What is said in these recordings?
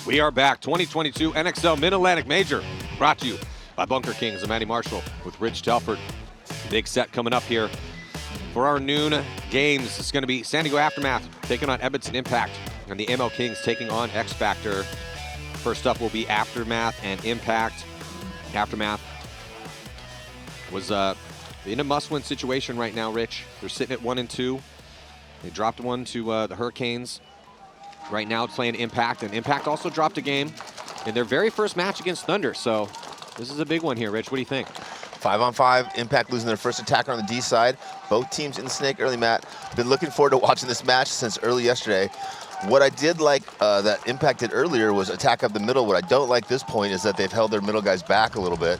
We are back. 2022 NXL Mid-Atlantic Major, brought to you by Bunker Kings. I'm Andy Marshall with Rich Telford. Big set coming up here for our noon games. It's going to be San Diego Aftermath taking on Edmonton Impact, and the MLKings taking on X Factor. First up will be Aftermath and Impact. Aftermath was in a must-win situation right now, Rich. They're sitting at 1-2. They dropped one to the Hurricanes. Right now it's playing Impact, and Impact also dropped a game in their very first match against Thunder. So this is a big one here, Rich. What do you think? 5-on-5, Impact losing their first attacker on the D side. Both teams in the snake early, Matt. Been looking forward to watching this match since early yesterday. What I did like that Impact did earlier was attack up the middle. What I don't like this point is that they've held their middle guys back a little bit.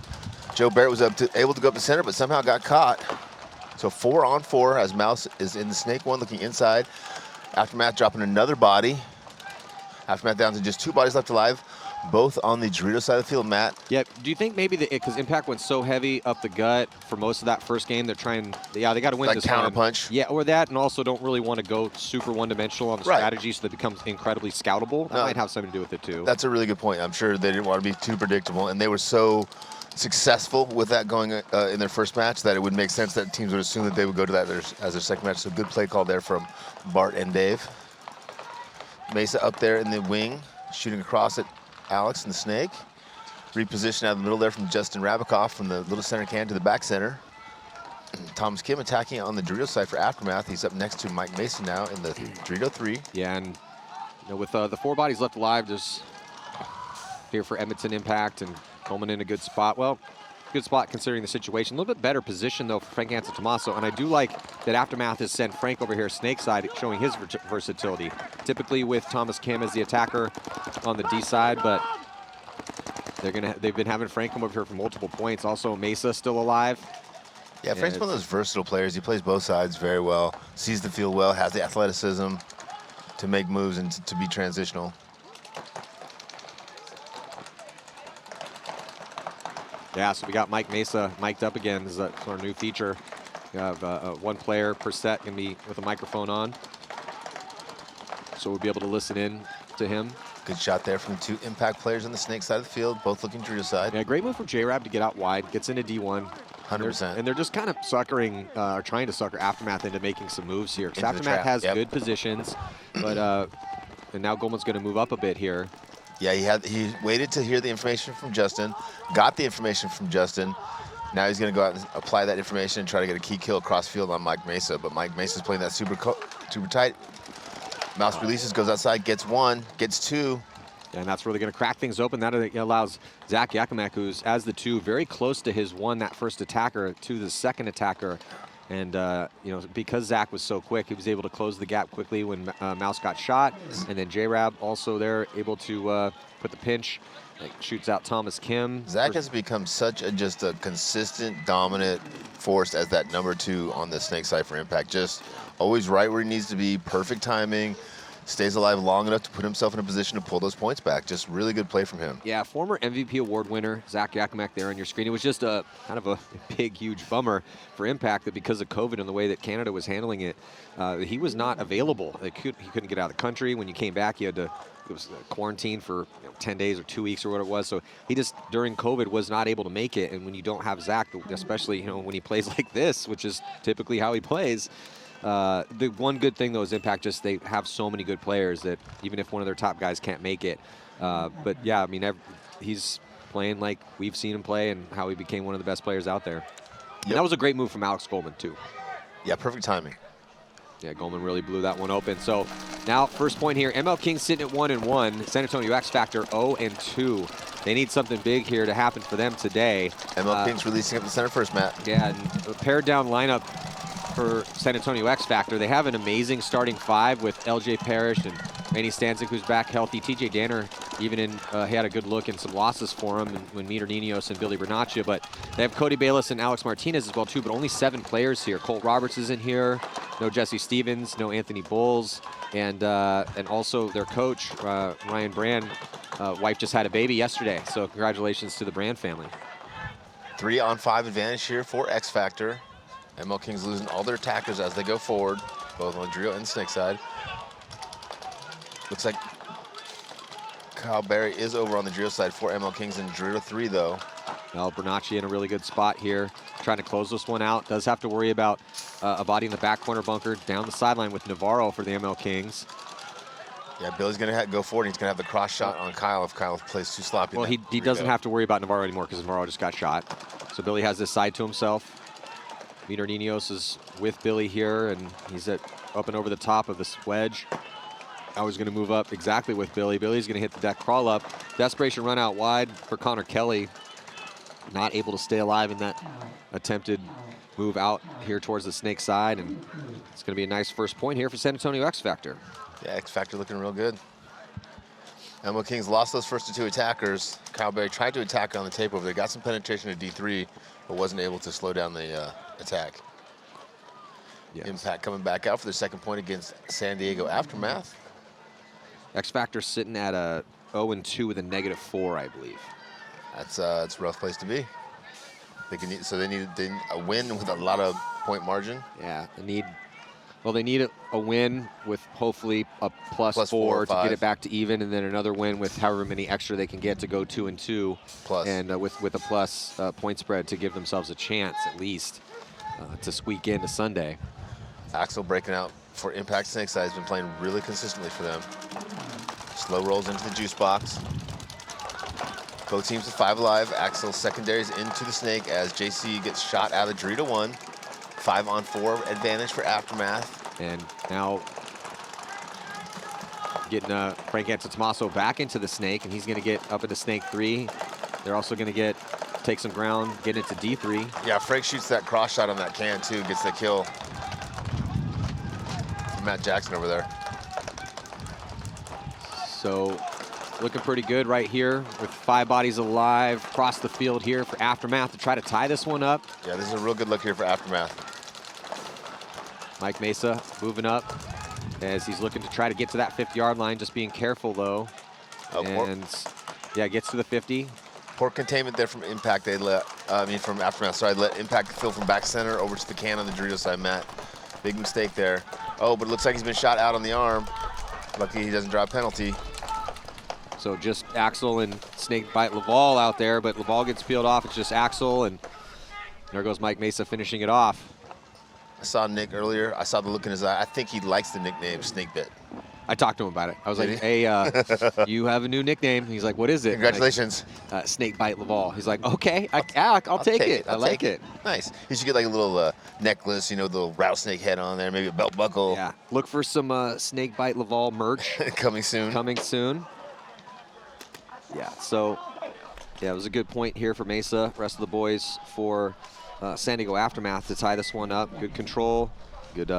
Joe Barrett was able to go up the center, but somehow got caught. So 4-on-4 as Mouse is in the snake one looking inside. Aftermath dropping another body. Aftermath down to just 2 bodies left alive, both on the Dorito side of the field, Matt. Yeah, do you think maybe because Impact went so heavy up the gut for most of that first game, they're trying, they got to win like this counter one. punch. Yeah, or that, and also don't really want to go super one-dimensional on the strategy, so that it becomes incredibly scoutable. That might have something to do with it, too. That's a really good point. I'm sure they didn't want to be too predictable, and they were so successful with that going in their first match that it would make sense that teams would assume that they would go to that as their second match. So good play call there from Bart and Dave. Mesa up there in the wing, shooting across at Alex and the snake. Reposition out of the middle there from Justin Rabikoff from the little center can to the back center. Thomas Kim attacking on the Dorito side for Aftermath. He's up next to Mike Mason now in the Dorito 3. Yeah, and with the 4 bodies left alive, just here for Edmonton Impact, and Coleman in a good spot. Well, good spot considering the situation. A little bit better position, though, for Frank Antetomaso. And I do like that Aftermath has sent Frank over here snake side, showing his versatility. Typically with Thomas Kim as the attacker on the D side, but they've been having Frank come over here for multiple points. Also, Mesa still alive. Yeah, Frank's one of those versatile players. He plays both sides very well, sees the field well, has the athleticism to make moves and to be transitional. Yeah, so we got Mike Mesa mic'd up again. This is our new feature. We have 1 player per set can be with a microphone on. So we'll be able to listen in to him. Good shot there from the 2 Impact players on the snake side of the field, both looking Dorito side. Yeah, great move from J-Rab to get out wide, gets into D1. 100%. And they're just kind of suckering, or trying to sucker Aftermath into making some moves here. Because Aftermath has good positions, but and now Goldman's going to move up a bit here. Yeah, he waited to hear the information from Justin, got the information from Justin. Now he's going to go out and apply that information and try to get a key kill across field on Mike Mesa. But Mike Mesa's playing that super tight. Mouse releases, goes outside, gets 1, gets 2. And that's really going to crack things open. That allows Zach Yakimek, who's as the 2, very close to his 1, that first attacker, to the second attacker. And, because Zach was so quick, he was able to close the gap quickly when Mouse got shot. And then J-Rab also there, able to put the pinch. Shoots out Thomas Kim. Zach has become such just a consistent, dominant force as that number 2 on the snake side for Impact. Just always right where he needs to be, perfect timing. Stays alive long enough to put himself in a position to pull those points back. Just really good play from him. Yeah, former MVP award winner, Zach Yakimek there on your screen. It was just a kind of a big, huge bummer for Impact that because of COVID and the way that Canada was handling it, he was not available. He couldn't get out of the country. When you came back, it was quarantined for 10 days or 2 weeks or what it was. So he just, during COVID, was not able to make it. And when you don't have Zach, especially when he plays like this, which is typically how he plays, the one good thing, though, is Impact they have so many good players that even if one of their top guys can't make it. But, yeah, I mean, he's playing like we've seen him play and how he became one of the best players out there. And that was a great move from Alex Goldman, too. Yeah, perfect timing. Yeah, Goldman really blew that one open. So now, first point here, MLKings sitting at 1-1. San Antonio X Factor 0-2. They need something big here to happen for them today. MLKings releasing up the center first, Matt. Yeah, and a pared down lineup for San Antonio X Factor. They have an amazing starting 5 with LJ Parrish and Manny Stanzik, who's back healthy. TJ Danner even he had a good look in some losses for him when Meter Ninos and Billy Bernaccia. But they have Cody Bayless and Alex Martinez as well, too, but only 7 players here. Colt Roberts is in here. No Jesse Stevens, no Anthony Bowles, and also their coach, Ryan Brand. Wife just had a baby yesterday, so congratulations to the Brand family. 3-on-5 advantage here for X Factor. MLKings losing all their attackers as they go forward, both on the Dorito and Snake side. Looks like Kyle Berry is over on the Dorito side for MLKings in Dorito 3, though. Well, Bernacchi in a really good spot here, trying to close this one out. Does have to worry about a body in the back corner bunker down the sideline with Navarro for the MLKings. Yeah, Billy's going to go forward. He's going to have the cross shot on Kyle if Kyle plays too sloppy. Well, he doesn't have to worry about Navarro anymore because Navarro just got shot. So Billy has this side to himself. Mitar Niños is with Billy here, and he's up and over the top of this wedge. I was going to move up exactly with Billy. Billy's going to hit the deck crawl up. Desperation run out wide for Connor Kelly. Not able to stay alive in that attempted move out here towards the snake side, and it's going to be a nice first point here for San Antonio X Factor. Yeah, X Factor looking real good. MLKings lost those first 2 attackers. Kyle Berry tried to attack on the takeover. They got some penetration at D3, but wasn't able to slow down the attack. Yes. Impact coming back out for the second point against San Diego Aftermath. X Factor sitting at a 0-2 with a -4, I believe. It's a rough place to be. They need a win with a lot of point margin. Yeah, they need a win with hopefully a plus four to get it back to even, and then another win with however many extra they can get to go 2-2, and with a plus point spread to give themselves a chance at least to squeak into Sunday. Axel breaking out for Impact Snakeside has been playing really consistently for them. Slow rolls into the juice box. Both teams at 5 alive. Axel secondaries into the snake as JC gets shot out of Dorito 1. 5-on-4 advantage for Aftermath. And now getting Frank Antetomaso back into the snake, and he's going to get up into snake 3. They're also going to take some ground, get into D3. Yeah, Frank shoots that cross shot on that can too, gets the kill. Matt Jackson over there. So looking pretty good right here with 5 bodies alive across the field here for Aftermath to try to tie this one up. Yeah, this is a real good look here for Aftermath. Mike Mesa moving up as he's looking to try to get to that 50-yard line, just being careful though. And yeah, gets to the 50. Poor containment there from Impact. From Aftermath. Sorry, let Impact fill from back center over to the can on the Dorito side, Matt. Big mistake there. Oh, but it looks like he's been shot out on the arm. Lucky he doesn't draw a penalty. So just Axel and Snakebite Laval out there, but Laval gets peeled off. It's just Axel, and there goes Mike Mesa finishing it off. I saw Nick earlier. I saw the look in his eye. I think he likes the nickname Snakebit. I talked to him about it. I was like, hey, you have a new nickname. He's like, what is it? Congratulations. Like, Snakebite Laval. He's like, okay, I'll take it. I like it. Nice. You should get like a little necklace, you know, the rattlesnake head on there, maybe a belt buckle. Yeah. Look for some Snakebite Laval merch. Coming soon. Coming soon. Yeah, so, yeah, it was a good point here for Mesa. Rest of the boys for San Diego Aftermath to tie this one up. Good control, good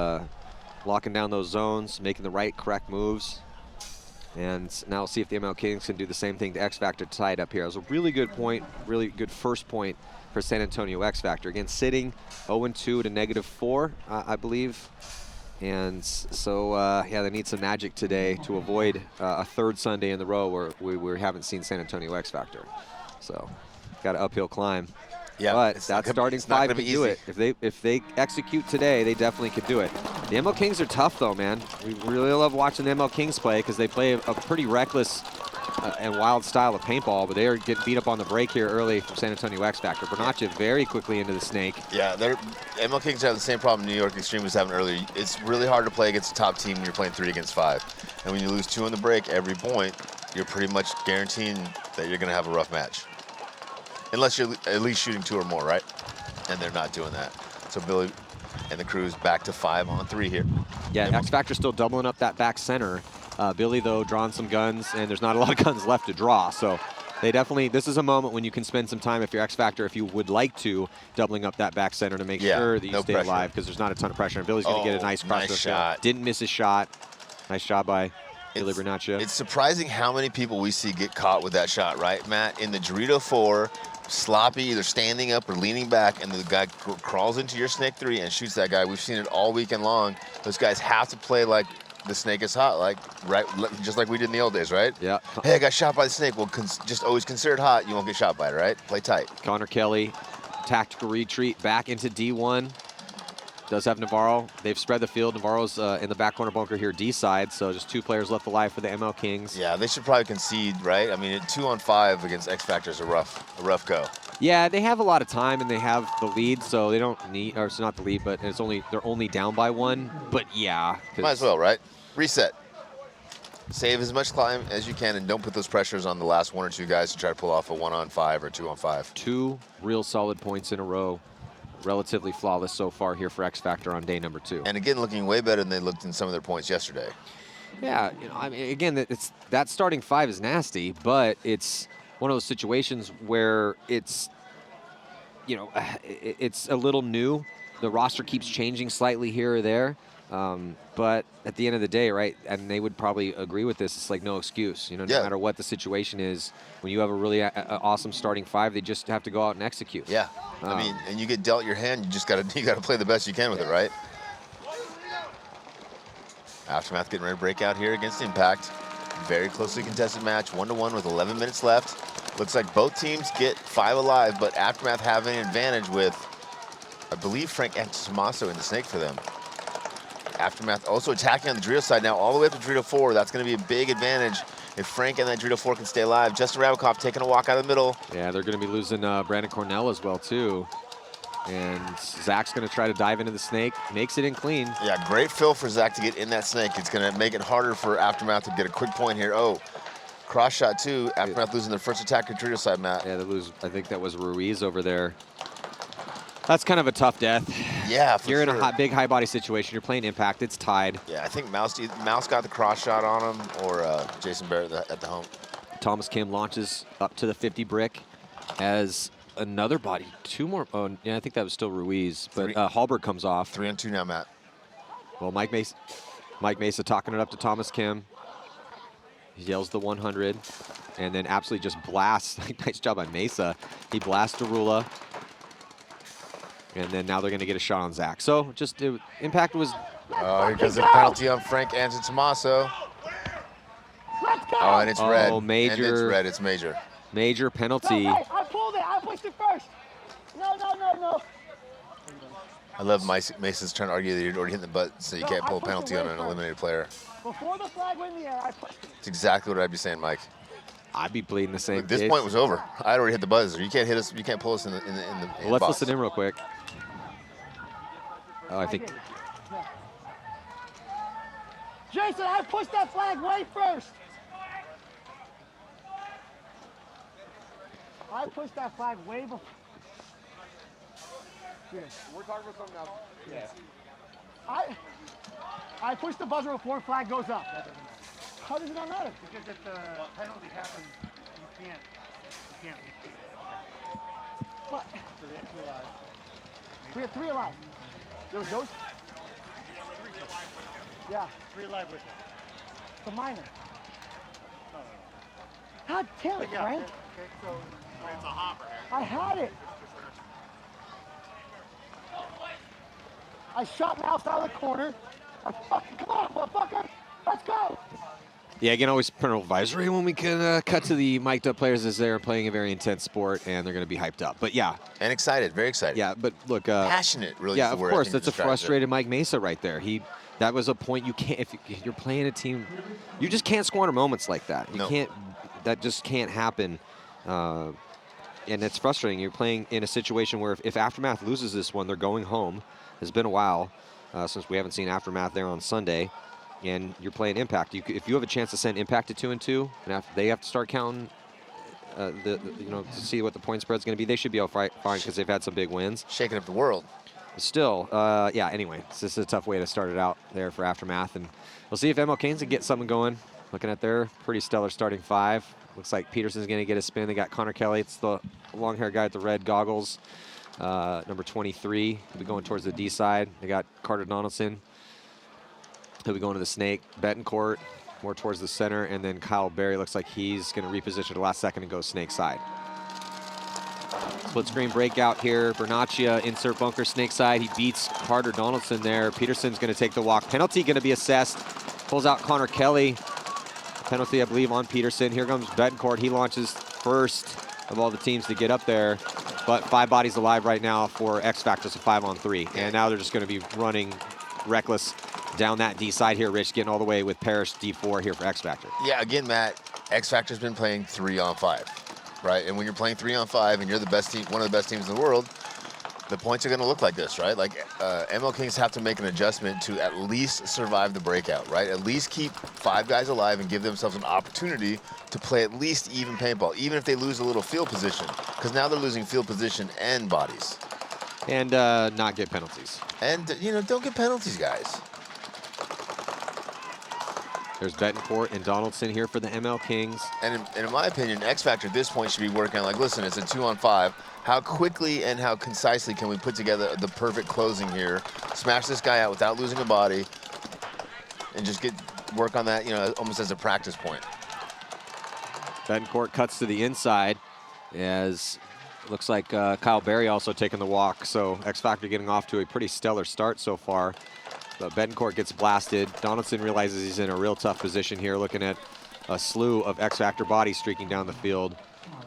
locking down those zones, making the right, correct moves. And now we'll see if the MLKings can do the same thing to X Factor to tie it up here. It was a really good point, really good first point for San Antonio X Factor. Again, sitting 0-2 to -4, I believe. And so, yeah, they need some magic today to avoid a 3rd Sunday in the row where we haven't seen San Antonio X Factor. So, got an uphill climb. Yeah, but that starting 5 can do it. If they execute today, they definitely could do it. The MLKings are tough, though, man. We really love watching the MLKings play because they play a pretty reckless and wild style of paintball, but they are getting beat up on the break here early from San Antonio X Factor. Bernacchi very quickly into the snake. Yeah, MLKings have the same problem New York Extreme was having earlier. It's really hard to play against a top team when you're playing 3 against 5. And when you lose 2 on the break every point, you're pretty much guaranteeing that you're going to have a rough match. Unless you're at least shooting 2 or more, right? And they're not doing that. So Billy and the crew's back to 5-on-3 here. Yeah, X Factor still doubling up that back center. Billy, though, drawing some guns, and there's not a lot of guns left to draw. So they definitely, this is a moment when you can spend some time, if you're X Factor, if you would like to, doubling up that back center to make sure that you stay alive, because there's not a ton of pressure. And Billy's going to get a nice cross shot. Didn't miss his shot. Nice job by Billy Bernacchi. It's surprising how many people we see get caught with that shot, right, Matt? In the Dorito 4, sloppy, either standing up or leaning back, and the guy crawls into your snake 3 and shoots that guy. We've seen it all weekend long. Those guys have to play like the snake is hot, just like we did in the old days, right? Yeah. Hey, I got shot by the snake. Well, just always consider it hot. You won't get shot by it, right? Play tight. Connor Kelly, tactical retreat back into D1. does have Navarro. They've spread the field. Navarro's in the back corner bunker here, D side, so just 2 players left alive for the MLKings. Yeah, they should probably concede, right? I mean, 2-on-5 against X Factor is a rough go. Yeah, they have a lot of time and they have the lead, so they don't need, or it's not the lead, but they're only down by 1. But yeah, might as well, right? Reset. Save as much climb as you can, and don't put those pressures on the last 1 or 2 guys to try to pull off a 1-on-5 or 2-on-5. 2 real solid points in a row. Relatively flawless so far here for X Factor on day number 2. And again, looking way better than they looked in some of their points yesterday. Yeah, I mean, again, that starting 5 is nasty, but it's one of those situations where it's, it's a little new. The roster keeps changing slightly here or there. But at the end of the day, right, and they would probably agree with this, it's like no excuse. No matter what the situation is, when you have a really awesome starting 5, they just have to go out and execute. Yeah, I mean, and you get dealt your hand, you just gotta play the best you can with it, right? Aftermath getting ready to break out here against Impact. Very closely contested match, 1-1 with 11 minutes left. Looks like both teams get 5 alive, but Aftermath having an advantage with, I believe, Frank and Tommaso in the snake for them. Aftermath also attacking on the Dorito side now, all the way up to Dorito 4. That's going to be a big advantage if Frank and that Dorito 4 can stay alive. Justin Rabikoff taking a walk out of the middle. Yeah, they're going to be losing Brandon Cornell as well, too. And Zach's going to try to dive into the snake. Makes it in clean. Yeah, great fill for Zach to get in that snake. It's going to make it harder for Aftermath to get a quick point here. Oh, cross shot, too. Aftermath losing their first attack at Dorito side, Matt. Yeah, they lose. I think that was Ruiz over there. That's kind of a tough death. Yeah, for You're sure. in a big high body situation. You're playing Impact. It's tied. Yeah, I think Mouse got the cross shot on him, or Jason Barrett at the home. Thomas Kim launches up to the 50 brick as another body. 2 more. Oh, yeah, I think that was still Ruiz. But Hallberg comes off. 3-on-2 now, Matt. Well, Mike Mesa talking it up to Thomas Kim. He yells the 100 and then absolutely just blasts. Nice job by Mesa. He blasts Darula. And then now they're going to get a shot on Zach. So just Impact was. Oh, here comes a penalty on Frank and Tommaso. Oh, and it's red. Oh, major. And it's red. It's major. Major penalty. No, I pulled it. I pushed it first. No. I love Mason's trying to argue that you're already hitting the butt, so you can't pull a penalty on an eliminated player. Before the flag went in the air, I pushed it. That's exactly what I'd be saying, Mike. I'd be bleeding the same. Look, this point was over. I'd already hit the buzzer. You can't hit us. You can't pull us in the Well, let's box. listen in real quick. Oh, I think. Jason, I pushed that flag way first. I pushed that flag way before. We're talking about something else. Yeah. I pushed the buzzer before flag goes up. How does it not matter? Because if the penalty happens, you can't repeat it. What? So they have 2 alive. We have 3 alive. There was those? Yeah. 3 alive with it. The minor. God damn it, Frank. Okay, so it's a hopper. I had it. I shot Mouse out of the corner. Come on, motherfucker. Let's go. Yeah, again, always parental advisory when we can cut to the mic'd up players as they're playing a very intense sport and they're going to be hyped up. But yeah. And excited, very excited. Yeah, but look. Passionate, really. Yeah, is the of word I course. think That's a describes it. frustrated Mike Mesa right there. That was a point you can't, if you're playing a team, you just can't squander moments like that. You can't, that just can't happen. And it's frustrating. You're playing in a situation where if Aftermath loses this one, they're going home. It's been a while since we haven't seen Aftermath there on Sunday. And you're playing Impact. If you have a chance to send Impact to 2-2, and they have to start counting, to see what the point spread's going to be, they should be all fine because they've had some big wins. Shaking up the world. Still, yeah. Anyway, this is a tough way to start it out there for Aftermath, and we'll see if MLKings can get something going. Looking at their pretty stellar starting 5. Looks like Peterson's going to get a spin. They got Connor Kelly. It's the long-haired guy with the red goggles. Number 23. He'll be going towards the D side. They got Carter Donaldson. He'll be going to the snake. Betancourt more towards the center. And then Kyle Berry looks like he's going to reposition at the last second and go snake side. Split screen breakout here. Bernaccia insert bunker snake side. He beats Carter Donaldson there. Peterson's going to take the walk. Penalty going to be assessed. Pulls out Connor Kelly. Penalty, I believe, on Peterson. Here comes Betancourt. He launches first of all the teams to get up there. But 5 bodies alive right now for X Factor, so 5-on-3. And now they're just going to be running reckless down that D side here. Rich getting all the way with Parrish D4 here for X Factor. Yeah, again, Matt, X Factor's been playing 3-on-5, right? And when you're playing 3-on-5 and you're the best team, one of the best teams in the world, the points are going to look like this, right? Like MLKings have to make an adjustment to at least survive the breakout, right? At least keep 5 guys alive and give themselves an opportunity to play at least even paintball, even if they lose a little field position, because now they're losing field position and bodies. And not get penalties. And, you know, don't get penalties, guys. There's Betancourt and Donaldson here for the MLKings. And in my opinion, X Factor at this point should be working on, like, listen, it's a 2-on-5. How quickly and how concisely can we put together the perfect closing here, smash this guy out without losing a body, and just work on that, you know, almost as a practice point. Betancourt cuts to the inside, as looks like Kyle Berry also taking the walk. So X Factor getting off to a pretty stellar start so far. But Betancourt gets blasted. Donaldson realizes he's in a real tough position here, looking at a slew of X Factor bodies streaking down the field.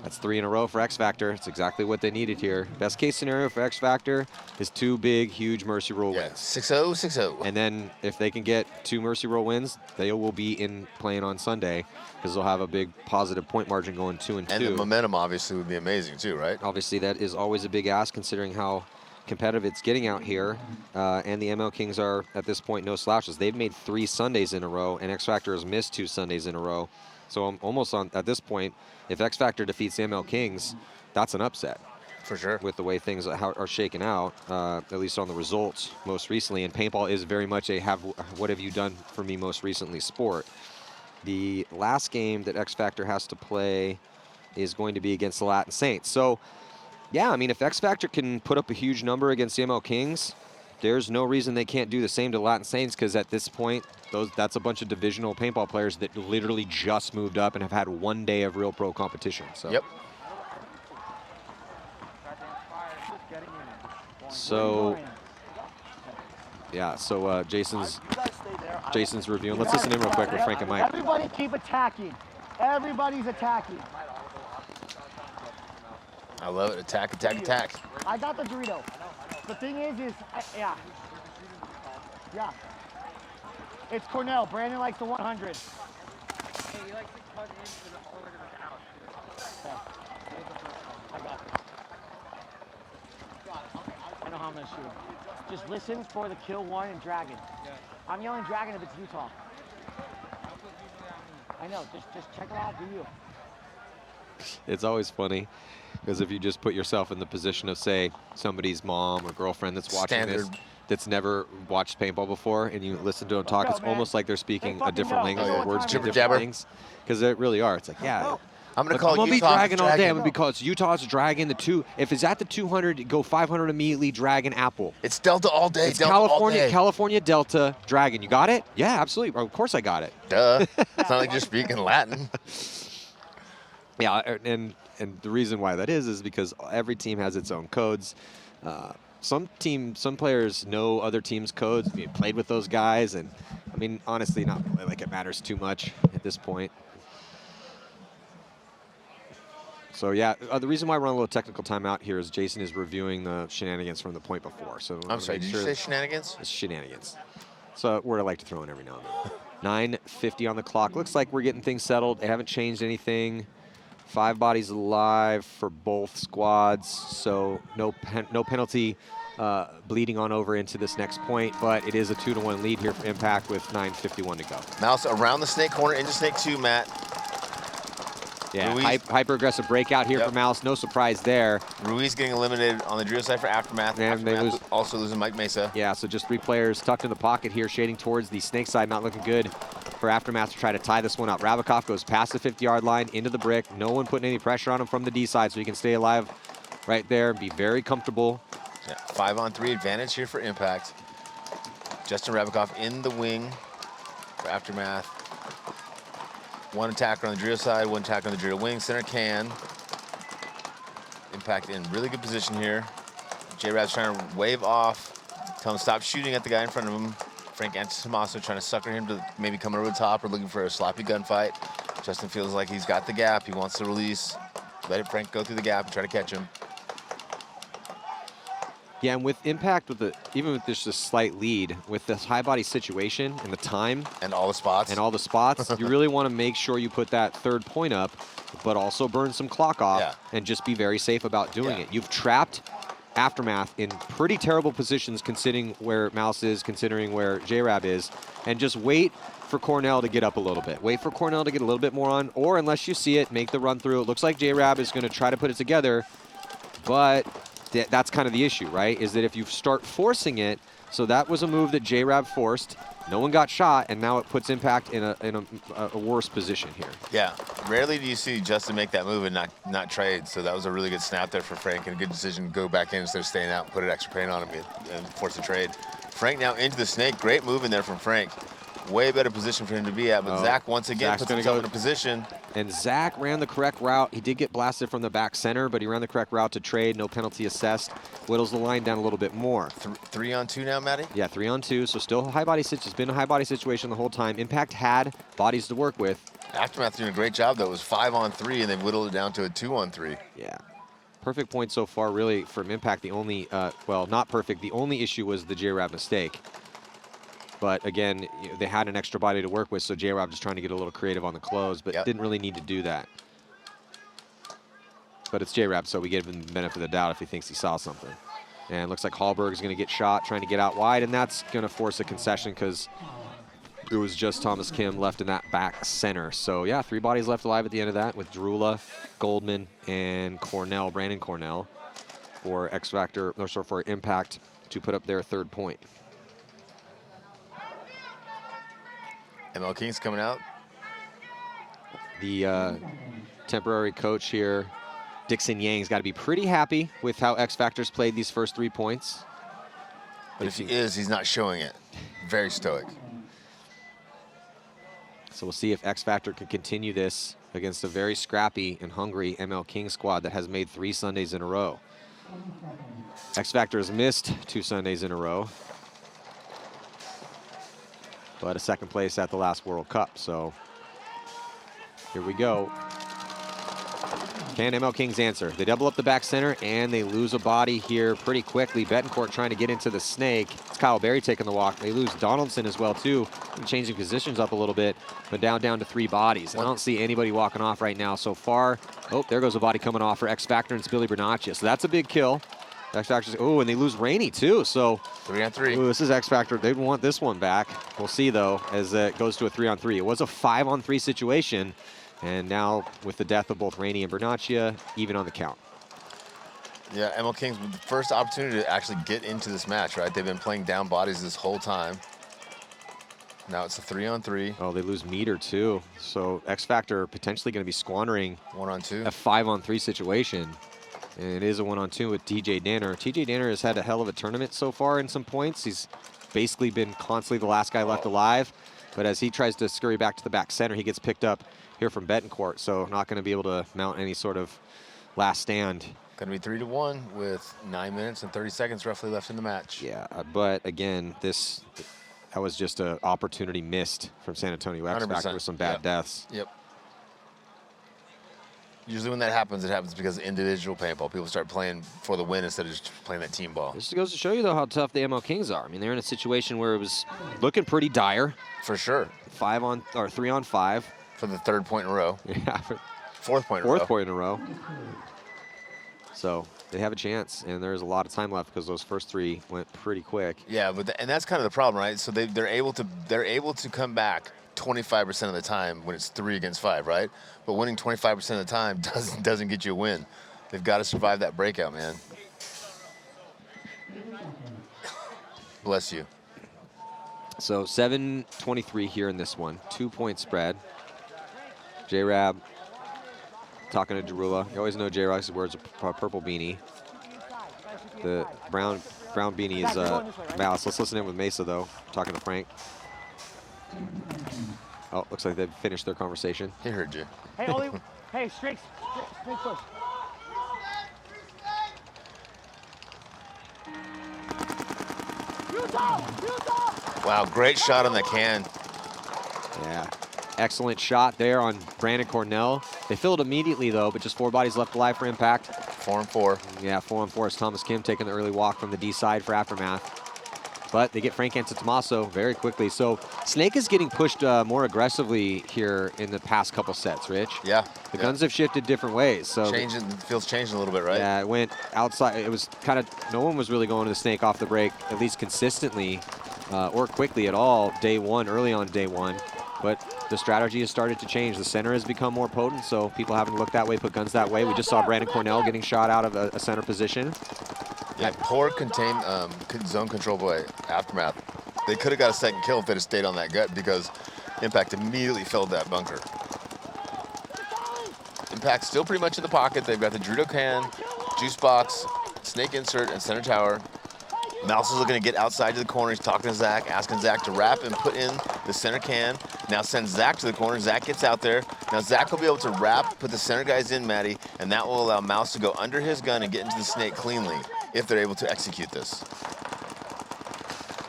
That's 3 in a row for X Factor. It's exactly what they needed here. Best case scenario for X Factor is 2 big, huge Mercy Roll wins. 6-0, 6-0. And then if they can get 2 Mercy Roll wins, they will be in playing on Sunday, because they'll have a big positive point margin going 2-2. And the momentum obviously would be amazing too, right? Obviously that is always a big ask considering how competitive it's getting out here. And the MLKings are, at this point, no slouches. They've made 3 Sundays in a row, and X Factor has missed 2 Sundays in a row. So I'm almost on, at this point, if X Factor defeats the MLKings, that's an upset. For sure. With the way things are shaken out, at least on the results most recently. And paintball is very much a what have you done for me most recently sport. The last game that X Factor has to play is going to be against the Latin Saints. So, yeah, I mean, if X Factor can put up a huge number against the MLKings, there's no reason they can't do the same to Latin Saints, because at this point, that's a bunch of divisional paintball players that literally just moved up and have had 1 day of real pro competition. So. Yep. So, yeah, so Jason's reviewing. Let's listen in real quick with Frank and Mike. Everybody keep attacking. Everybody's attacking. I love it. Attack, attack, attack. I got the Dorito. The thing is, yeah. It's Cornell. Brandon likes the 100. Hey, he likes to cut into the all the way to the couch. I got it. I know how I'm gonna shoot. Just listen for the kill 1 and dragon. Yeah. I'm yelling dragon if it's Utah. I know. Just check it out. Do you? It's always funny, because if you just put yourself in the position of, say, somebody's mom or girlfriend that's watching this, that's never watched paintball before, and you listen to them talk, it's almost like they're speaking a different language, or words mean different things, because they really are. It's like, yeah. I'm going to call Utah be dragon all day. I'm going to be called Utah's dragon. If it's at the 200, go 500 immediately, dragon apple. It's Delta all day. It's Delta California, all day. California Delta dragon. You got it? Yeah, absolutely. Of course I got it. Duh. It's not like you're speaking Latin. Yeah, and the reason why that is because every team has its own codes. Some players know other teams' codes. You played with those guys, and I mean, honestly, not like it matters too much at this point. So yeah, the reason why we're on a little technical timeout here is Jason is reviewing the shenanigans from the point before. So I'm sorry, did you say shenanigans? It's shenanigans. So a word I like to throw in every now and then. 9:50 on the clock. Looks like we're getting things settled. They haven't changed anything. 5 bodies alive for both squads, so no penalty bleeding on over into this next point, but it is a 2-1 lead here for Impact with 9:51 to go. Mouse around the snake corner into snake 2, Matt. Yeah, hyper-aggressive breakout here for Mouse. No surprise there. Ruiz getting eliminated on the Drio side for Aftermath. And they also losing Mike Mesa. Yeah, so just 3 players tucked in the pocket here, shading towards the snake side. Not looking good for Aftermath to try to tie this one up. Rabakov goes past the 50-yard line into the brick. No one putting any pressure on him from the D side, so he can stay alive right there and be very comfortable. Yeah, 5-on-3 advantage here for Impact. Justin Rabakov in the wing for Aftermath. 1 attacker on the Drio side, 1 attacker on the Drio wing. Center can. Impact in really good position here. J-Rab's trying to wave off. Tell him to stop shooting at the guy in front of him. Frank Antitomaso trying to sucker him to maybe come over the top or looking for a sloppy gunfight. Justin feels like he's got the gap. He wants to release. Let Frank go through the gap and try to catch him. Yeah, and with impact, even with this slight lead, with this high body situation and the time And all the spots. you really want to make sure you put that third point up, but also burn some clock off and just be very safe about doing it. You've trapped Aftermath in pretty terrible positions considering where Mouse is, considering where J-Rab is, and just wait for Cornell to get up a little bit. Wait for Cornell to get a little bit more on, or unless you see it, make the run through. It looks like J-Rab is going to try to put it together, but that's kind of the issue, right? Is that if you start forcing it, so that was a move that J-Rab forced, no one got shot, and now it puts Impact in a worse position here. Yeah, rarely do you see Justin make that move and not trade, so that was a really good snap there for Frank, and a good decision to go back in instead of staying out and put an extra paint on him and force a trade. Frank now into the snake, great move in there from Frank. Way better position for him to be at, but Zach once again puts himself in a position. And Zach ran the correct route. He did get blasted from the back center, but he ran the correct route to trade. No penalty assessed. Whittles the line down a little bit more. 3-on-2 now, Matty? Yeah, 3-on-2. So still a high body situation. It's been a high body situation the whole time. Impact had bodies to work with. Aftermath doing a great job, though. It was 5-on-3, and they whittled it down to a 2-on-3. Yeah. Perfect point so far, really, from Impact. The only, well, not perfect. The only issue was the J-Rab mistake. But again, they had an extra body to work with, so J-Rob just trying to get a little creative on the close, but didn't really need to do that. But it's J-Rab, so we give him the benefit of the doubt if he thinks he saw something. And it looks like Hallberg is going to get shot, trying to get out wide, and that's going to force a concession because it was just Thomas Kim left in that back center. So yeah, 3 bodies left alive at the end of that with Drula, Goldman, and Cornell, Brandon Cornell, for X Factor, no, sorry, for Impact to put up their 3rd point. MLKings coming out. The temporary coach here, Dixon Yang's got to be pretty happy with how X Factor's played these first 3 points. But if he is, he's not showing it. Very stoic. So we'll see if X Factor can continue this against a very scrappy and hungry MLKings squad that has made 3 Sundays in a row. X Factor has missed 2 Sundays in a row, but a 2nd place at the last World Cup. So here we go. Can MLKings answer? They double up the back center and they lose a body here pretty quickly. Betancourt trying to get into the snake. It's Kyle Berry taking the walk. They lose Donaldson as well too, changing positions up a little bit, but down to 3 bodies. I don't see anybody walking off right now so far. Oh, there goes a body coming off for X Factor, and it's Billy Bernaccia. So that's a big kill. X Factor's, oh, and they lose Rainey too. So 3-on-3. Ooh, this is X Factor. They'd want this one back. We'll see though, as it goes to a 3-on-3. It was a 5-on-3 situation, and now with the death of both Rainey and Bernaccia, even on the count. Yeah, MLKings with the first opportunity to actually get into this match, right? They've been playing down bodies this whole time. Now it's a 3-on-3. Oh, they lose Meter too. So X Factor potentially going to be squandering 1-on-2. a 5-on-3 situation. And it is a 1-on-2 with TJ Danner. TJ Danner has had a hell of a tournament so far in some points. He's basically been constantly the last guy left alive. But as he tries to scurry back to the back center, he gets picked up here from Betancourt. So not going to be able to mount any sort of last stand. Going to be 3-1 with 9 minutes and 30 seconds roughly left in the match. Yeah, but again, that was just an opportunity missed from San Antonio X Factor with some bad deaths. Yep. Usually when that happens, it happens because of individual paintball. People start playing for the win instead of just playing that team ball. This goes to show you, though, how tough the MLKings are. I mean, they're in a situation where it was looking pretty dire. For sure. 3-on-5. For the 3rd point in a row. Yeah. 4th point in a row. 4th point in a row. So they have a chance, and there's a lot of time left because those first 3 went pretty quick. Yeah, but and that's kind of the problem, right? So they're able to come back 25% of the time when it's 3 against 5, right? But winning 25% of the time doesn't get you a win. They've got to survive that breakout, man. Bless you. So 7:23 here in this one. 2-point spread. J-Rab talking to Jarula. You always know J-Rab wears a purple beanie. The brown beanie is Mouse. Let's listen in with Mesa, though, talking to Frank. Oh, looks like they've finished their conversation. He heard you. Hey, Oli. Hey, straight push. Wow, great shot on the can. Yeah. Excellent shot there on Brandon Cornell. They filled immediately, though, but just 4 bodies left alive for Impact. 4-4. Yeah, 4-on-4 is Thomas Kim taking the early walk from the D side for Aftermath. But they get Frank Antetomaso very quickly. So Snake is getting pushed more aggressively here in the past couple sets, Rich. Yeah. The guns have shifted different ways. So Feels changing a little bit, right? yeah, it went outside. It was kind of, no one was really going to the Snake off the break, at least consistently or quickly at all day one, early on day one. But the strategy has started to change. The center has become more potent, so people having to look that way, put guns that way. We just saw Brandon Cornell getting shot out of a center position. Yeah, poor contained zone control by Aftermath. They could have got a second kill if they'd have stayed on that gut because Impact immediately filled that bunker. Impact still pretty much in the pocket. They've got the Dorito can, juice box, snake insert, and center tower. Mouse is looking to get outside to the corner. He's talking to Zach, asking Zach to wrap and put in the center can. Now sends Zach to the corner. Zach gets out there. Now Zach will be able to wrap, put the center guys in, Maddie, and that will allow Mouse to go under his gun and get into the snake cleanly if they're able to execute this.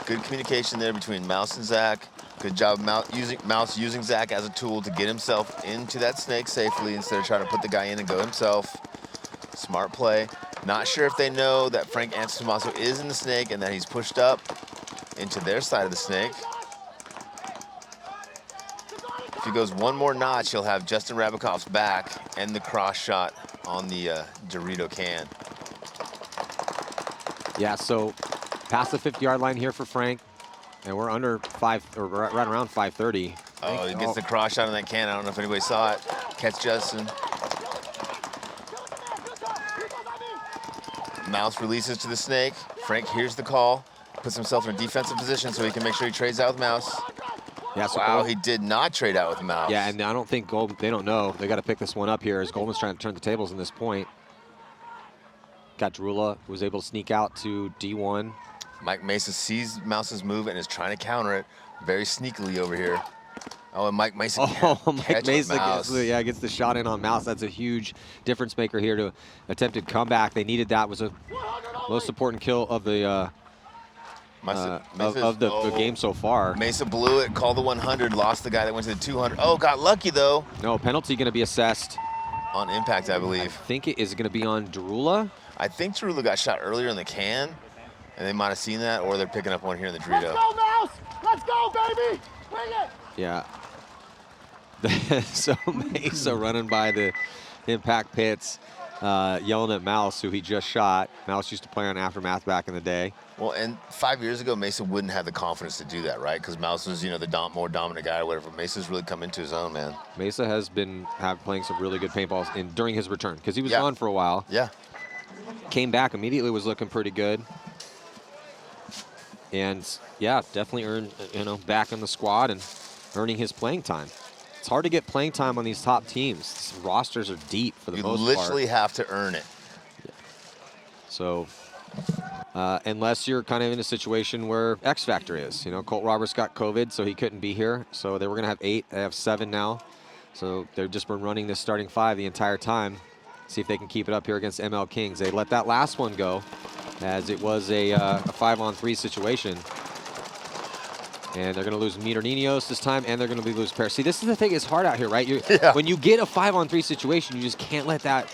Good communication there between Mouse and Zach. Good job Mouse using Zach as a tool to get himself into that snake safely instead of trying to put the guy in and go himself. Smart play. Not sure if they know that Frank Antetomaso is in the snake and that he's pushed up into their side of the snake. If he goes one more notch, he'll have Justin Rabikoff's back and the cross shot on the Dorito can. Yeah, so past the 50-yard line here for Frank, and we're under 5, or right around 5:30. Oh, he gets the cross shot on that can. I don't know if anybody saw it. Catch Justin. Mouse releases to the snake. Frank hears the call, puts himself in a defensive position so he can make sure he trades out with Mouse. Yeah, so wow, he did not trade out with Mouse. Yeah, and I don't think Golden, they don't know. They got to pick this one up here as Golden's trying to turn the tables in this point. Got Drula, who was able to sneak out to D1. Mike Mesa sees Mouse's move and is trying to counter it very sneakily over here. Oh, and Mike Mesa Mike Mesa gets the shot in on Mouse. That's a huge difference maker here to attempted comeback. They needed that. Was a most important kill of the the game so far. Mesa blew it, called the 100, lost the guy that went to the 200. Oh, got lucky though. No, penalty going to be assessed. On impact, I believe. I think it is going to be on Drula. I think Drula got shot earlier in the can, and they might have seen that, or they're picking up one here in the Dorito. Let's go, Mouse! Let's go, baby! Bring it! Yeah. So Mesa running by the impact pits, yelling at Mouse, who he just shot. Mouse used to play on Aftermath back in the day. Well, and 5 years ago, Mesa wouldn't have the confidence to do that, right? Because Mouse was, the more dominant guy or whatever. Mesa's really come into his own, man. Mesa has been playing some really good paintballs during his return, because he was gone for a while. Yeah. Came back immediately, was looking pretty good. And, yeah, definitely earned, back in the squad and earning his playing time. It's hard to get playing time on these top teams. These rosters are deep for the most part. You literally have to earn it. Yeah. So, unless you're kind of in a situation where X Factor is. Colt Roberts got COVID, so he couldn't be here. So they were going to have 8. They have 7 now. So they've just been running this starting 5 the entire time. See if they can keep it up here against MLKings. They let that last one go, as it was a 5-on-3 situation. And they're going to lose Niños this time, and they're going to lose Paris. See, this is the thing. It's hard out here, right? When you get a 5-on-3 situation, you just can't let that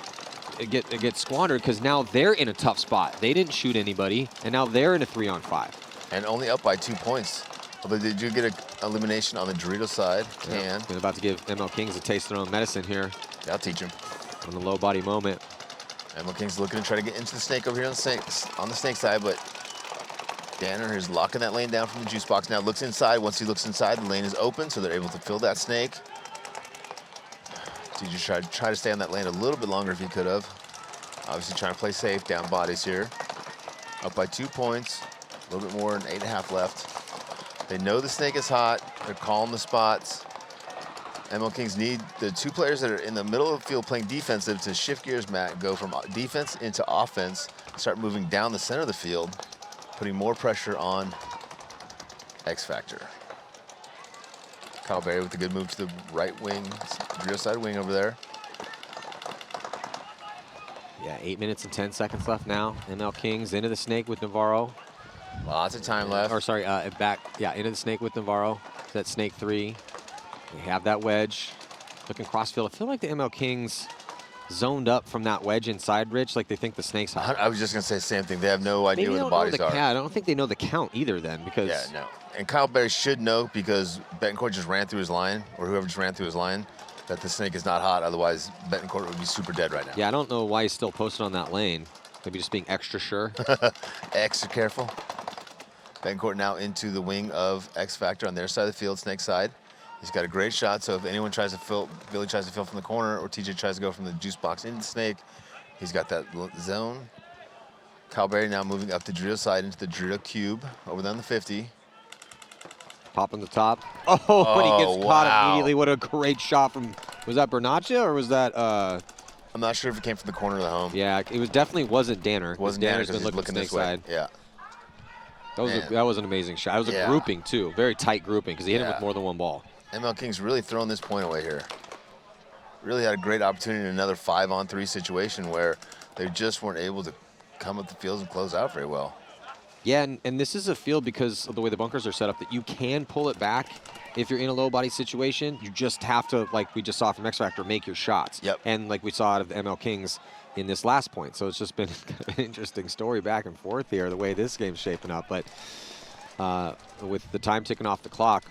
get squandered, because now they're in a tough spot. They didn't shoot anybody, and now they're in a 3-on-5. And only up by 2 points. Although they do get an elimination on the Dorito side. Yeah, they're about to give MLKings a taste of their own medicine here. Yeah, I'll teach them. On the low body moment. MLKings looking to try to get into the snake over here on the snake side, but Danner is locking that lane down from the juice box. Now looks inside. Once he looks inside, the lane is open, so they're able to fill that snake. DJ try to stay on that lane a little bit longer if he could have. Obviously trying to play safe, down bodies here. Up by 2 points, a little bit more than 8.5 left. They know the snake is hot. They're calling the spots. MLKings need the 2 players that are in the middle of the field playing defensive to shift gears, Matt, go from defense into offense, start moving down the center of the field, putting more pressure on X Factor. Kyle Berry with a good move to the right wing, Dorito side wing over there. Yeah, 8 minutes and 10 seconds left now. MLKings into the snake with Navarro. Lots of time left. Or sorry, back, into the snake with Navarro. That's snake 3. They have that wedge. Looking crossfield. I feel like the MLKings zoned up from that wedge inside, Rich, like they think the snake's hot. I was just going to say the same thing. They have no idea Maybe where they the don't know bodies the are. count. I don't think they know the count either then, because Yeah, no. And Kyle Berry should know, because Betancourt just ran through his line, or whoever just ran through his line, that the snake is not hot. Otherwise, Betancourt would be super dead right now. yeah, I don't know why he's still posted on that lane. Maybe just being extra sure. Extra careful. Betancourt now into the wing of X Factor on their side of the field, snake side. He's got a great shot, so if anyone tries to fill, Billy tries to fill from the corner, or TJ tries to go from the juice box into the snake, he's got that zone. Kyle Berry now moving up the Dorito side into the Dorito cube, over there on the 50. Popping the top. Oh, but he gets caught wow. immediately. What a great shot from, was that Bernaccia or was that, I'm not sure if it came from the corner of the home. yeah, it was definitely wasn't Danner. It wasn't Danner, Danner's because been he's looking looking this snake way. side. Yeah. That was an amazing shot. It was a grouping too, very tight grouping, because he hit him with more than one ball. MLKings really throwing this point away here. Really had a great opportunity in another 5-on-3 situation where they just weren't able to come up the fields and close out very well. Yeah, and this is a field, because of the way the bunkers are set up, that you can pull it back if you're in a low body situation. You just have to, like we just saw from X Factor, make your shots. Yep. And like we saw out of the MLKings in this last point. So it's just been an interesting story back and forth here, the way this game's shaping up. But with the time ticking off the clock,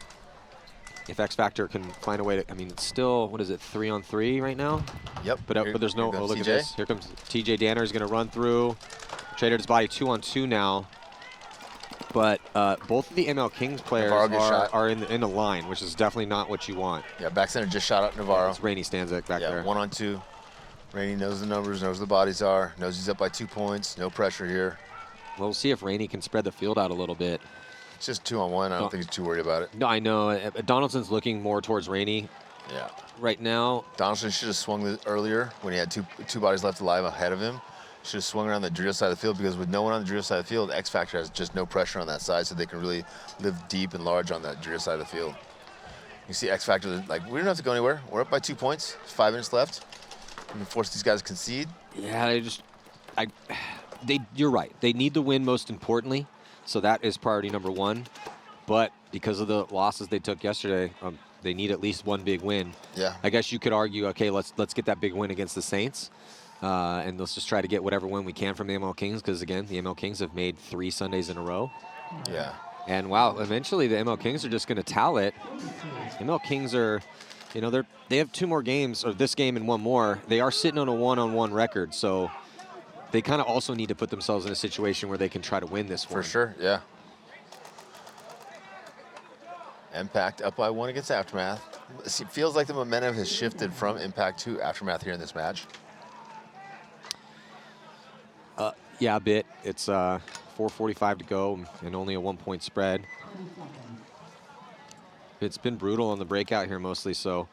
if X Factor can find a way to, I mean, it's still, what is it, 3-on-3 right now? Yep. But there's no, oh, look at this. Here comes TJ Danner. Is going to run through. Traded his body 2-on-2 now. But both of the MLKings players are in a line, which is definitely not what you want. Yeah, back center just shot out Navarro. It's Rainey Stanzik back there. 1-on-2. Rainey knows the numbers, knows the bodies are, knows he's up by 2 points. No pressure here. Well, we'll see if Rainey can spread the field out a little bit. It's just 2-on-1. I don't think he's too worried about it. No, I know. Donaldson's looking more towards Rainey. Yeah. Right now. Donaldson should have swung earlier when he had two bodies left alive ahead of him. Should have swung around the Dorito side of the field, because with no one on the Dorito side of the field, X Factor has just no pressure on that side, so they can really live deep and large on that Dorito side of the field. You see X Factor, like, we don't have to go anywhere. We're up by 2 points. 5 minutes left. We can force these guys to concede. Yeah, you're right. They need the win most importantly, so that is priority number one. But because of the losses they took yesterday, they need at least one big win. Yeah. I guess you could argue, okay, let's get that big win against the Saints. And let's just try to get whatever win we can from the MLKings, because, again, the MLKings have made 3 Sundays in a row. Yeah. And, wow, eventually the MLKings are just going to towel it. MLKings are, you know, they have 2 more games, or this game and 1 more. They are sitting on a 1-on-1 record, so they kind of also need to put themselves in a situation where they can try to win this one. For sure, yeah. Impact up by 1 against Aftermath. It feels like the momentum has shifted from Impact to Aftermath here in this match. Yeah, a bit. It's 4:45 to go and only a 1-point spread. It's been brutal on the breakout here mostly, so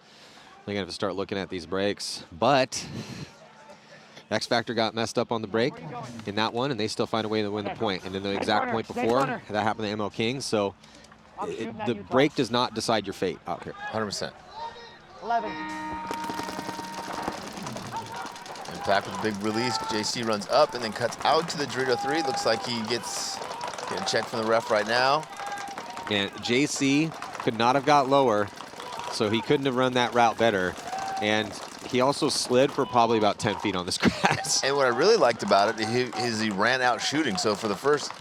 they're going to have to start looking at these breaks. But X Factor got messed up on the break in that one, and they still find a way to win the point. And then the exact point before, that happened to MLKings. So the break does not decide your fate out here. 100%. 11. Impact with a big release. JC runs up and then cuts out to the Dorito 3. Looks like he gets getting checked from the ref right now. And JC could not have got lower, so he couldn't have run that route better. And he also slid for probably about 10 feet on this grass. And what I really liked about it is he ran out shooting. So for the first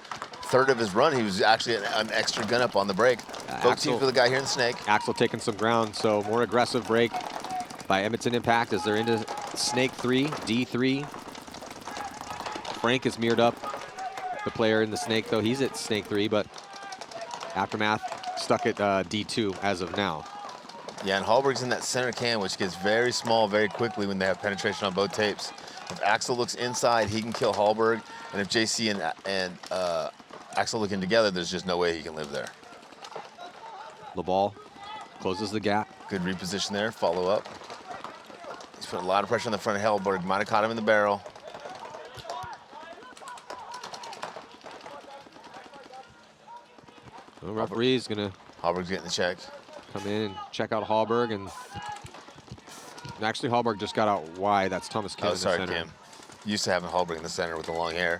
third of his run, he was actually an extra gun up on the break. Both teams for the guy here in the snake. Axel taking some ground, so more aggressive break by Edmonton Impact as they're into snake 3, D3. Frank is mirrored up. The player in the snake, though, he's at snake 3, but Aftermath stuck at D2 as of now. Yeah, and Hallberg's in that center cam, which gets very small very quickly when they have penetration on both tapes. If Axel looks inside, he can kill Hallberg. And if JC and Axel looking together, there's just no way he can live there. LeBall closes the gap. Good reposition there, follow up. He's putting a lot of pressure on the front of Hallberg. Might have caught him in the barrel. The referee's gonna Hallberg's getting the check. come in and check out Hallberg, and actually Hallberg just got out wide. That's Thomas Kim in the center. Kim. Used to having Hallberg in the center with the long hair.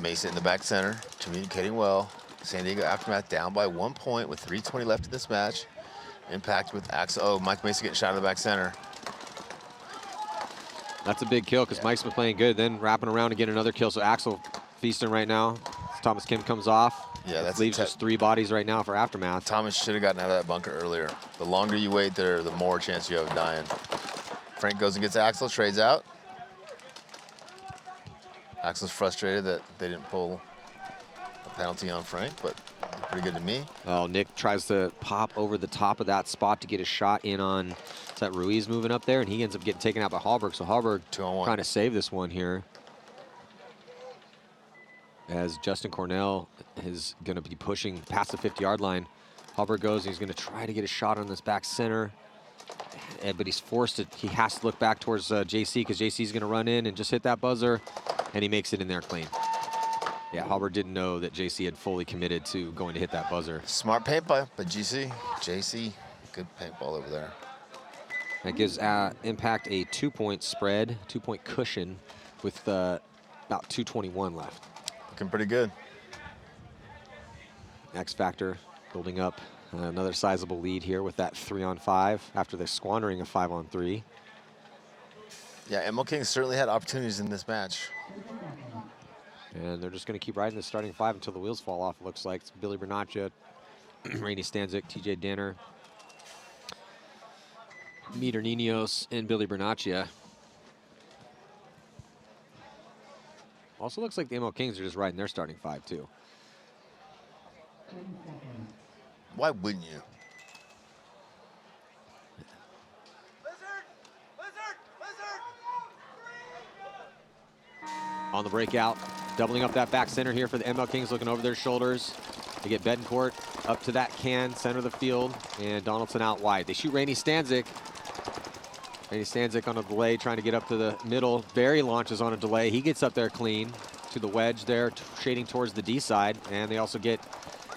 Mason in the back center, communicating well. San Diego Aftermath down by 1 point with 3:20 left in this match. Impact with Axel. Oh, Mike Mason getting shot in the back center. That's a big kill because Mike's been playing good. Then wrapping around to get another kill. So Axel feasting right now. As Thomas Kim comes off. Yeah, that leaves just 3 bodies right now for Aftermath. Thomas should have gotten out of that bunker earlier. The longer you wait there, the more chance you have of dying. Frank goes and gets Axel, trades out. Axel's frustrated that they didn't pull a penalty on Frank, but pretty good to me. Well, Nick tries to pop over the top of that spot to get a shot in on, is that Ruiz moving up there? And he ends up getting taken out by Hallberg. So Hallberg 2-on-1. trying to save this one here. As Justin Cornell is going to be pushing past the 50-yard line. Hallberg goes, and he's going to try to get a shot on this back center. But he's forced it. He has to look back towards JC because JC's going to run in and just hit that buzzer. And he makes it in there clean. Yeah, Hallberg didn't know that JC had fully committed to going to hit that buzzer. Smart paintball by JC, good paintball over there. That gives Impact a 2-point spread, 2-point cushion with about 2:21 left. Looking pretty good. X Factor building up another sizable lead here with that 3-on-5 after the squandering of 5-on-3. Yeah, MLKings certainly had opportunities in this match. And they're just going to keep riding the starting 5 until the wheels fall off, it looks like. It's Billy Bernaccia, Rainey Stanzik, TJ Danner, Meter Ninos, and Billy Bernaccia. Also looks like the MLKings are just riding their starting 5 too. Why wouldn't you? On the breakout, doubling up that back center here for the MLKings, looking over their shoulders. They get Betancourt up to that can, center of the field, and Donaldson out wide. They shoot Rainey Stanzik. Rainey Stanzik on a delay, trying to get up to the middle. Barry launches on a delay. He gets up there clean to the wedge there, shading towards the D side, and they also get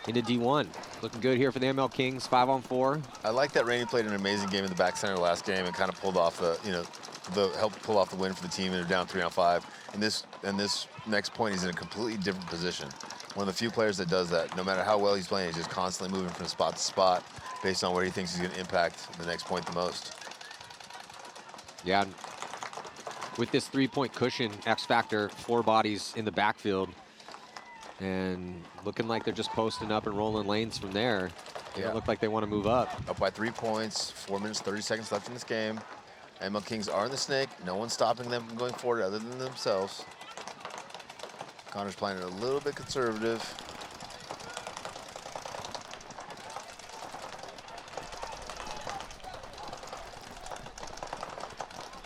into D1. Looking good here for the MLKings, 5-on-4. I like that Rainey played an amazing game in the back center last game and kind of pulled off the, helped pull off the win for the team, and they're down 3-on-5. And this next point, he's in a completely different position. One of the few players that does that. No matter how well he's playing, he's just constantly moving from spot to spot based on where he thinks he's going to impact the next point the most. Yeah, with this 3-point cushion, X Factor, 4 bodies in the backfield, and looking like they're just posting up and rolling lanes from there. They don't look like they want to move up. Up by 3 points, 4 minutes, 30 seconds left in this game. MLKings are in the snake. No one's stopping them from going forward other than themselves. Connor's playing it a little bit conservative.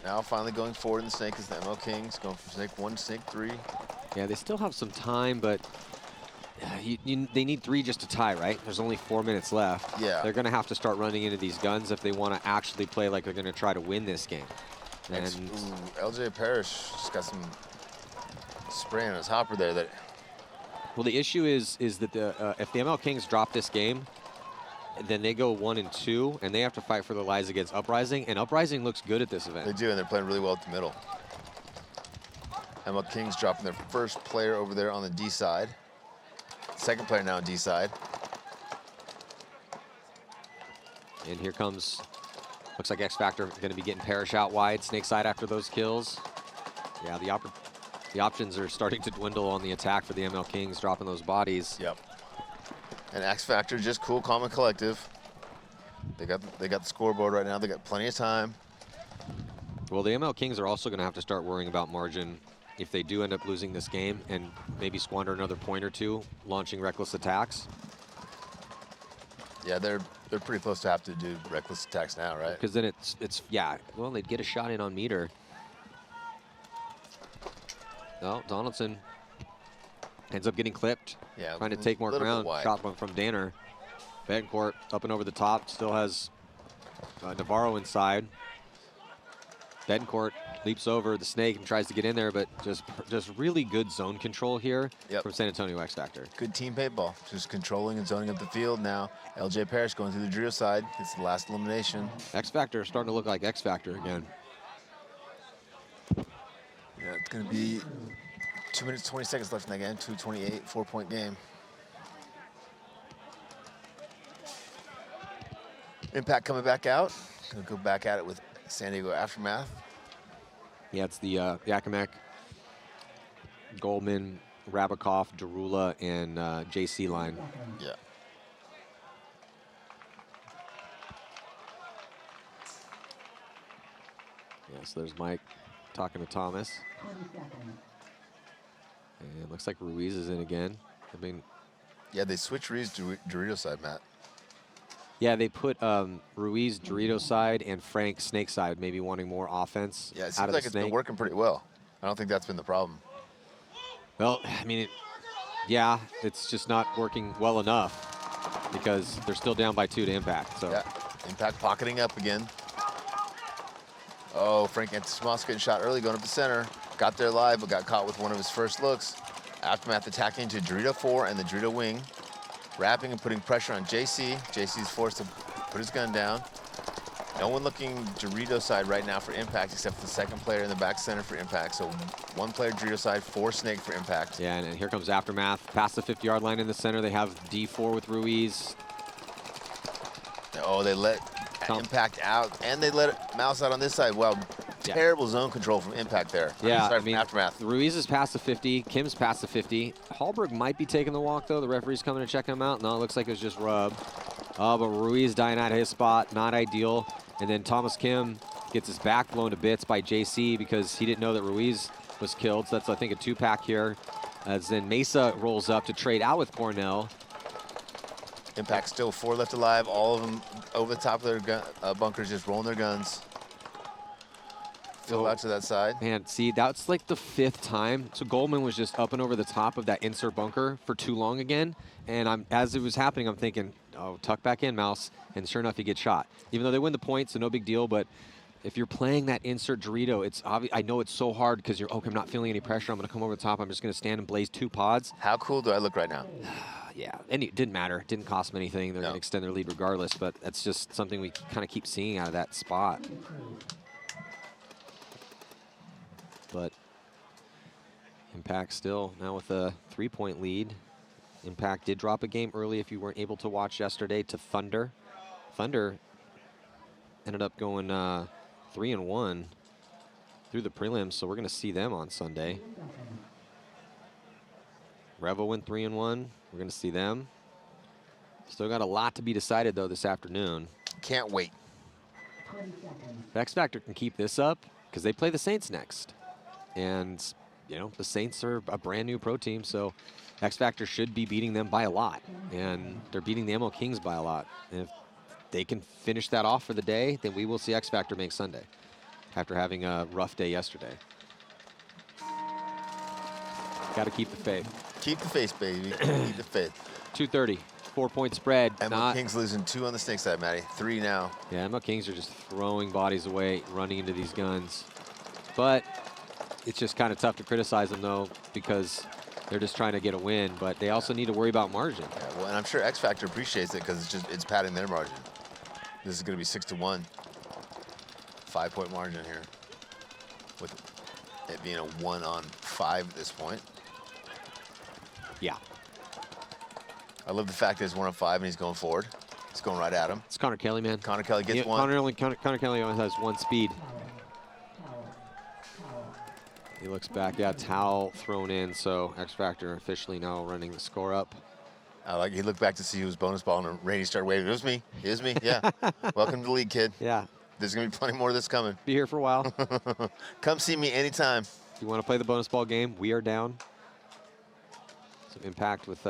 Now finally going forward in the snake is the MLKings, going from snake 1 to snake 3. Yeah, they still have some time, but they need 3 just to tie, right? There's only 4 minutes left. Yeah. They're going to have to start running into these guns if they want to actually play like they're going to try to win this game. And LJ Parrish just got some spray on his hopper there. well, the issue is that if the MLKings drop this game, then they go 1 and 2, and they have to fight for their lives against Uprising, and Uprising looks good at this event. They do, and they're playing really well at the middle. MLKings dropping their first player over there on the D side. Second player now on D side. And here comes, looks like X Factor going to be getting Parrish out wide, snake side after those kills. Yeah, the options are starting to dwindle on the attack for the MLKings, dropping those bodies. Yep. And X Factor just cool, calm, and collective. They got the scoreboard right now. They got plenty of time. Well, the MLKings are also going to have to start worrying about margin if they do end up losing this game and maybe squander another point or 2, launching reckless attacks. Yeah, they're pretty close to have to do reckless attacks now, right? Because then it's yeah. Well, they'd get a shot in on Meter. No, Donaldson ends up getting clipped. Yeah, trying to take more ground. Shot from Danner. Betancourt up and over the top. Still has Navarro inside. Betancourt leaps over the snake and tries to get in there, but just really good zone control here from San Antonio X Factor. Good team paintball, just controlling and zoning up the field now. LJ Parrish going through the Drio side. It's the last elimination. X Factor starting to look like X Factor again. Yeah, it's going to be 2 minutes, 20 seconds left in that game. 2:28, 4-point game. Impact coming back out. Gonna go back at it with San Diego Aftermath. Yeah, it's the Yakima, Goldman, Rabikoff, Darula, and JC line. Yeah. Yeah, so there's Mike talking to Thomas. And it looks like Ruiz is in again. I mean, Yeah, they switched Ruiz to Dorito side, Matt. yeah, they put Ruiz Dorito side and Frank Snake side, maybe wanting more offense Yeah, it out seems of like the it's been Snake. working pretty well. I don't think that's been the problem. Well, I mean, yeah, it's just not working well enough because they're still down by 2 to Impact. So Yeah, Impact pocketing up again. Oh, Frank Antismas getting shot early, going up the center. Got there live, but got caught with one of his first looks. Aftermath attacking to Dorito 4 and the Dorito wing. Wrapping and putting pressure on JC. JC's forced to put his gun down. No one looking Dorito side right now for Impact except for the second player in the back center for Impact. So 1 player Dorito side, 4 Snake for Impact. yeah, and here comes Aftermath. Past the 50-yard line in the center. They have D4 with Ruiz. Oh, they let Impact out, and they let Mouse out on this side. Wow, Yeah. terrible zone control from Impact there. Yeah, Sorry, I mean, Aftermath. Ruiz is past the 50. Kim's past the 50. Hallberg might be taking the walk, though. The referee's coming to check him out. No, it looks like it was just Rub. Oh, but Ruiz dying out of his spot. Not ideal. And then Thomas Kim gets his back blown to bits by JC because he didn't know that Ruiz was killed. So that's, I think, a 2-pack here. As then Mesa rolls up to trade out with Cornell. Impact still 4 left alive. All of them over the top of their gun, bunkers, just rolling their guns. Fill out to that side. Man, see, that's like the 5th time. So Goldman was just up and over the top of that insert bunker for too long again. And as it was happening, I'm thinking, oh, tuck back in, Mouse. And sure enough, he gets shot. Even though they win the point, so no big deal. But if you're playing that insert Dorito, it's obvious. I know it's so hard because you're, okay, I'm not feeling any pressure. I'm going to come over the top. I'm just going to stand and blaze 2 pods. How cool do I look right now? Yeah, and it didn't matter. It didn't cost them anything. They're going to extend their lead regardless. But that's just something we kind of keep seeing out of that spot. But Impact still now with a 3-point lead. Impact did drop a game early if you weren't able to watch yesterday to Thunder. Thunder ended up going 3-1 through the prelims, so we're going to see them on Sunday. Revo went 3-1. We're going to see them. Still got a lot to be decided, though, this afternoon. Can't wait. If X Factor can keep this up, because they play the Saints next. And, you know, the Saints are a brand new pro team, so X Factor should be beating them by a lot. And they're beating the MLKings by a lot. And if they can finish that off for the day, then we will see X Factor make Sunday after having a rough day yesterday. Got to keep the faith. Keep the faith, baby. Keep the faith. 230, 4-point spread. MLKings losing 2 on the Snake side, Matty. 3 now. Yeah, MLKings are just throwing bodies away, running into these guns. But it's just kind of tough to criticize them, though, because they're just trying to get a win. But they also need to worry about margin. Yeah, well, and I'm sure X Factor appreciates it because it's padding their margin. This is going to be 6-1. 5-point margin here, with it being a 1-on-5 at this point. Yeah. I love the fact that it's 1-on-5 and he's going forward. He's going right at him. It's Connor Kelly, man. Connor Kelly gets one. Connor Kelly only has 1 speed. He looks back. Yeah, towel thrown in. So X Factor officially now running the score up. I like he looked back to see who was bonus ball and Rainey started waving. It was me. It was me. Yeah. Welcome to the league, kid. Yeah. There's going to be plenty more of this coming. Be here for a while. Come see me anytime. If you want to play the bonus ball game, we are down. So Impact with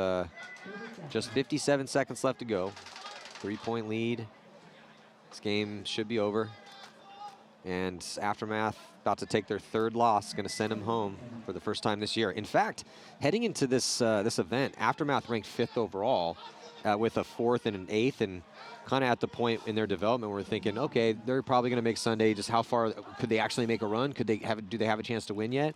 just 57 seconds left to go. 3-point lead. This game should be over. And Aftermath about to take their 3rd loss, going to send them home for the first time this year. In fact, heading into this this event, Aftermath ranked 5th overall with a 4th and an 8th, and kind of at the point in their development where we're thinking, okay, they're probably going to make Sunday. Just how far could they actually make a run? Could they do they have a chance to win yet?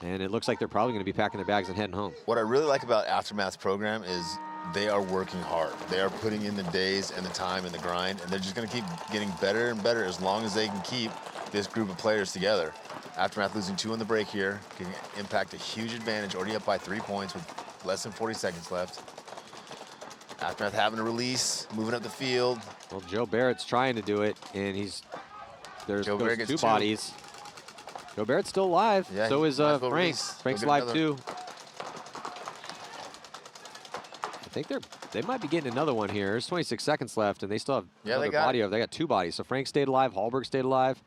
And it looks like they're probably going to be packing their bags and heading home. What I really like about Aftermath's program is they are working hard. They are putting in the days and the time and the grind, and they're just going to keep getting better and better as long as they can keep this group of players together. Aftermath losing 2 on the break here can Impact a huge advantage, already up by 3 points with less than 40 seconds left. Aftermath having a release, moving up the field. Well, Joe Barrett's trying to do it, and there's Joe Barrett goes gets two two. bodies. Joe Barrett's still alive. Yeah, So he is might as well Frank. release. Frank's Go get alive another. too. I think they might be getting another one here. There's 26 seconds left, and they still have Yeah, another they got body. They got two bodies. So Frank stayed alive. Hallberg stayed alive.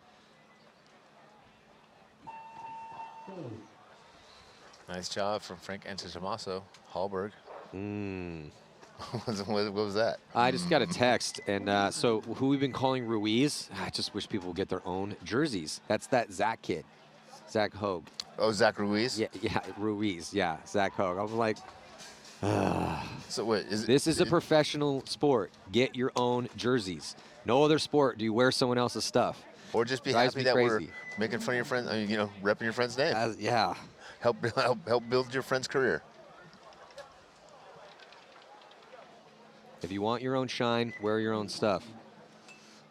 Nice job from Frank Antetomaso. Hallberg. Mm. What was that? I just got a text, and so who we've been calling Ruiz, I just wish people would get their own jerseys. That's that Zach kid, Zach Hogue. Oh, Zach Ruiz? Yeah, Ruiz, yeah, Zach Hogue. I was like, So wait, this is a professional sport. Get your own jerseys. No other sport do you wear someone else's stuff. Or just be Drives happy me that crazy. we're making fun of your friend, repping your friend's name. Yeah. Help build your friend's career. If you want your own shine, wear your own stuff.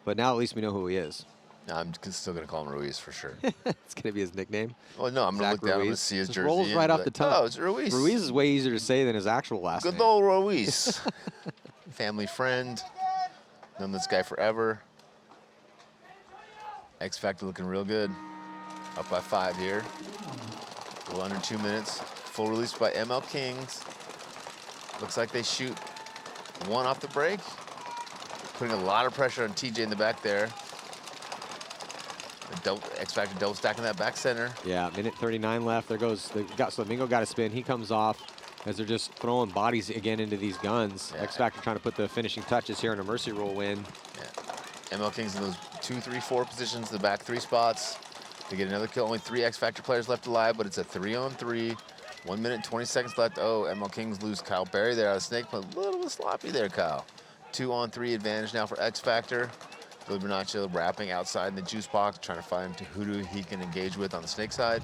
But now at least we know who he is. No, I'm still going to call him Ruiz for sure. It's going to be his nickname. Well, no, I'm going to Zach look down, I'm going to Ruiz. see his Just jersey. rolls and right be off the like, tongue. Oh, it's Ruiz. Ruiz is way easier to say than his actual last Good name. old Ruiz. Family friend. Known this guy forever. X Factor looking real good. Up by 5 here. A little under 2 minutes. Full release by MLKings. Looks like they shoot one off the break. Putting a lot of pressure on TJ in the back there. X Factor double stacking that back center. Yeah, minute 39 left. There goes, Flamingo got a spin. He comes off as they're just throwing bodies again into these guns. Yeah. X Factor trying to put the finishing touches here in a mercy roll win. Yeah. MLKings in those 2, 3, 4 positions, the back 3 spots. They get another kill. Only 3 X Factor players left alive, but it's a 3-on-3. 1 minute, 20 seconds left. Oh, MLKings lose Kyle Berry there out of Snake, but a little bit sloppy there, Kyle. 2-on-3 advantage now for X Factor. Billy Bernaccio wrapping outside in the juice box, trying to find who he can engage with on the Snake side.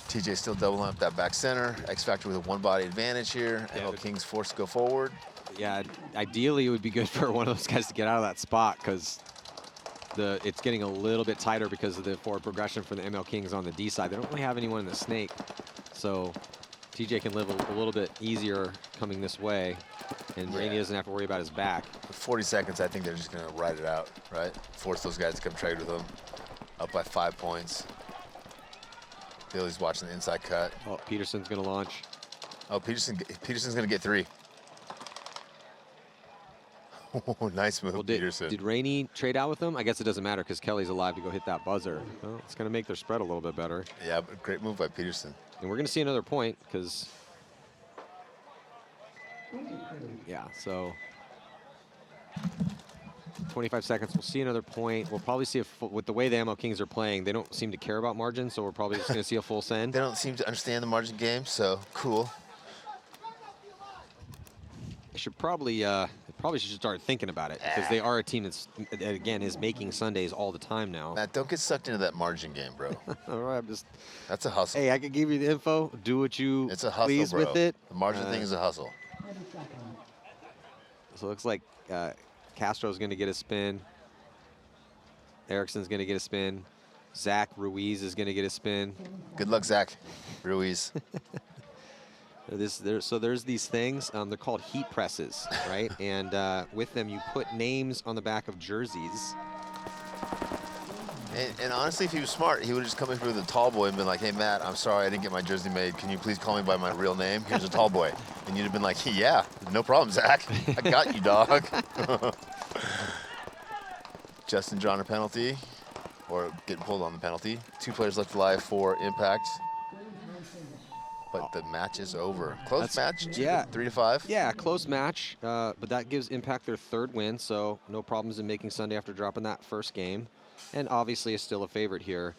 TJ still doubling up that back center. X Factor with a one-body advantage here. Yeah, MLKings forced to go forward. Yeah, ideally it would be good for one of those guys to get out of that spot because it's getting a little bit tighter because of the forward progression for the MLKings on the D side. They don't really have anyone in the Snake, so TJ can live a little bit easier coming this way, and Rainey doesn't have to worry about his back. With 40 seconds, I think they're just going to ride it out, right? Force those guys to come trade with them. Up by 5 points. Billy's watching the inside cut. Oh, Peterson's going to launch. Oh, Peterson's going to get 3. Oh, nice move, Well, Peterson. did Rainey trade out with him? I guess it doesn't matter because Kelly's alive to go hit that buzzer. Well, it's going to make their spread a little bit better. Yeah, but great move by Peterson. And we're going to see another point because, yeah, so 25 seconds. We'll see another point. We'll probably see with the way the MLKings are playing, they don't seem to care about margin, so we're probably just going to see a full send. They don't seem to understand the margin game, so cool. They should probably should start thinking about it because they are a team that again is making Sundays all the time now. Matt, don't get sucked into that margin game, bro. All right, I'm just. That's a hustle. Hey, I can give you the info. Do what you It's a hustle, please bro. with it. The margin thing is a hustle. So it looks like Castro's going to get a spin. Erickson's going to get a spin. Zach Ruiz is going to get a spin. Good luck, Zach Ruiz. So there's these things. They're called heat presses, right? And with them, you put names on the back of jerseys. And honestly, if he was smart, he would have just come in with a tall boy and been like, hey, Matt, I'm sorry I didn't get my jersey made. Can you please call me by my real name? Here's a tall boy. And you'd have been like, yeah, no problem, Zach. I got you, dog. Justin drawing a penalty, or getting pulled on the penalty. 2 players left alive for Impact. But the match is over. Close match, yeah. 3-5. Yeah, close match, but that gives Impact their 3rd win, so no problems in making Sunday after dropping that first game. And obviously is still a favorite here.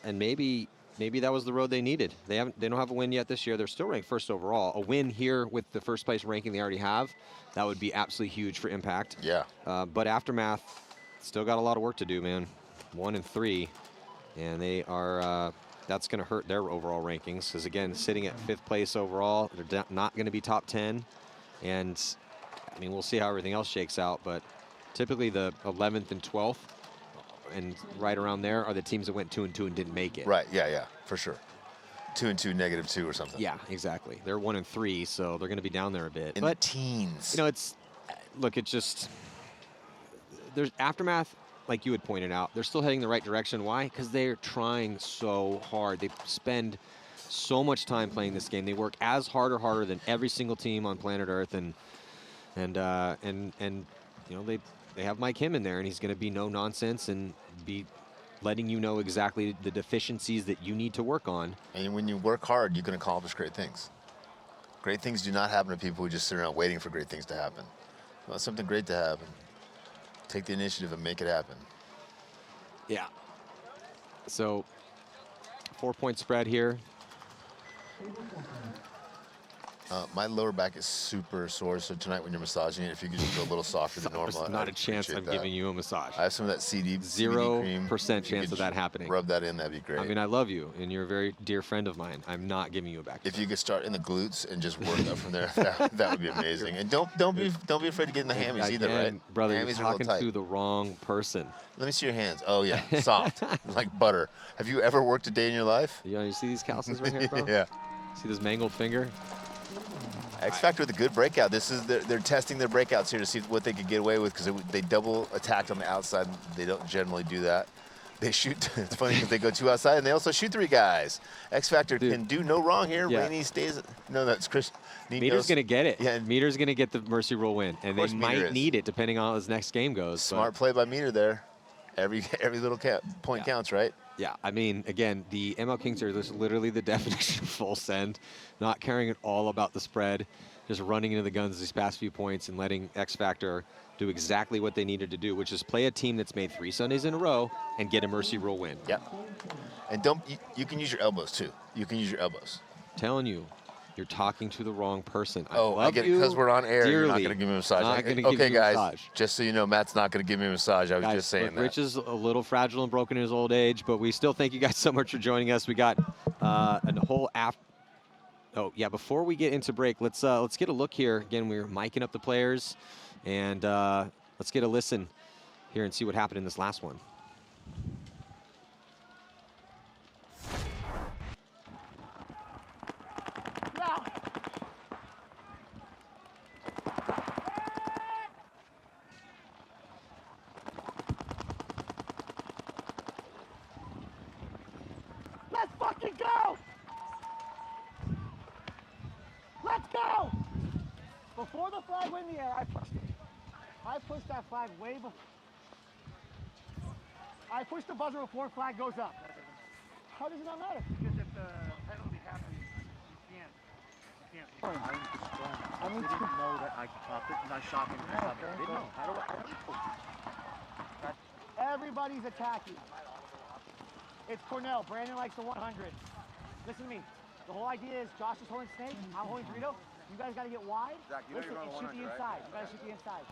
And maybe that was the road they needed. They don't have a win yet this year. They're still ranked 1st overall. A win here with the 1st place ranking they already have, that would be absolutely huge for Impact. Yeah. But Aftermath still got a lot of work to do, man. 1-3, and they are. That's going to hurt their overall rankings because, again, sitting at 5th place overall, they're not going to be top 10. And, I mean, we'll see how everything else shakes out. But typically the 11th and 12th and right around there are the teams that went 2-2 and didn't make it. Right, yeah, for sure. 2-2, -2 or something. Yeah, exactly. They're 1-3, so they're going to be down there a bit. In but the teens. you know, look, it's just there's aftermath, like you had pointed out. They're still heading the right direction. Why? Because they're trying so hard. They spend so much time playing this game. They work as hard or harder than every single team on planet Earth, and you know, they have Mike Kim in there, and he's going to be no nonsense and be letting you know exactly the deficiencies that you need to work on. And when you work hard, you can accomplish great things. Great things do not happen to people who just sit around waiting for great things to happen. If you want something great to happen, take the initiative and make it happen. Yeah. So 4-point spread here. My lower back is super sore, so tonight when you're massaging it, if you could just go a little softer than normal. There's not a chance I'm giving you a massage. I have some of that CBD cream. 0% chance of that happening. Rub that in, that'd be great. I mean, I love you, and you're a very dear friend of mine. I'm not giving you a back. If you could start in the glutes and just work up from there, that would be amazing. And don't be afraid to get in the hammies either, right? Brother, hammies you're talking to the wrong person. Let me see your hands. Oh yeah, soft, like butter. Have you ever worked a day in your life? Yeah, you see these calluses right here, bro? Yeah. See this mangled finger? X Factor with a good breakout. This is they're testing their breakouts here to see what they could get away with because they double attacked on the outside. They don't generally do that. They shoot. It's funny because they go 2 outside and they also shoot 3 guys. X Factor can do no wrong here. Yeah. Rainey stays. No, that's Chris. Meter's going to get it. Yeah. Meter's going to get the mercy rule win, and they might need it depending on how his next game goes. Smart play by Meter there. Every little point counts, right? Yeah, I mean, again, the MLKings are literally the definition of full send, not caring at all about the spread, just running into the guns these past few points and letting X Factor do exactly what they needed to do, which is play a team that's made 3 Sundays in a row and get a mercy rule win. Yep. And you can use your elbows too. You can use your elbows. I'm telling you, you're talking to the wrong person. I get it because we're on air. Dearly. You're not going to give me a massage. Okay, guys. Just so you know, Matt's not going to give me a massage. I was just saying that. Rich is a little fragile and broken in his old age, but we still thank you guys so much for joining us. We got a whole Oh yeah, before we get into break, let's get a look here. Again, we're miking up the players, and let's get a listen here and see what happened in this last one. Let's fucking go! Let's go! Before the flag went in the air, I pushed that flag way before. I pushed the buzzer before flag goes up. How does it not matter? Because if the penalty happens, you can't. I mean, Didn't know that I popped it and I shot him. Didn't know. How do I? everybody's attacking. It's Cornell. Brandon likes the 100. Listen to me. The whole idea is Josh is holding snake. I'm holding Dorito. You guys got to get wide. Zach, you know listen, you're on and shoot the 100, inside. right? You got to shoot the inside.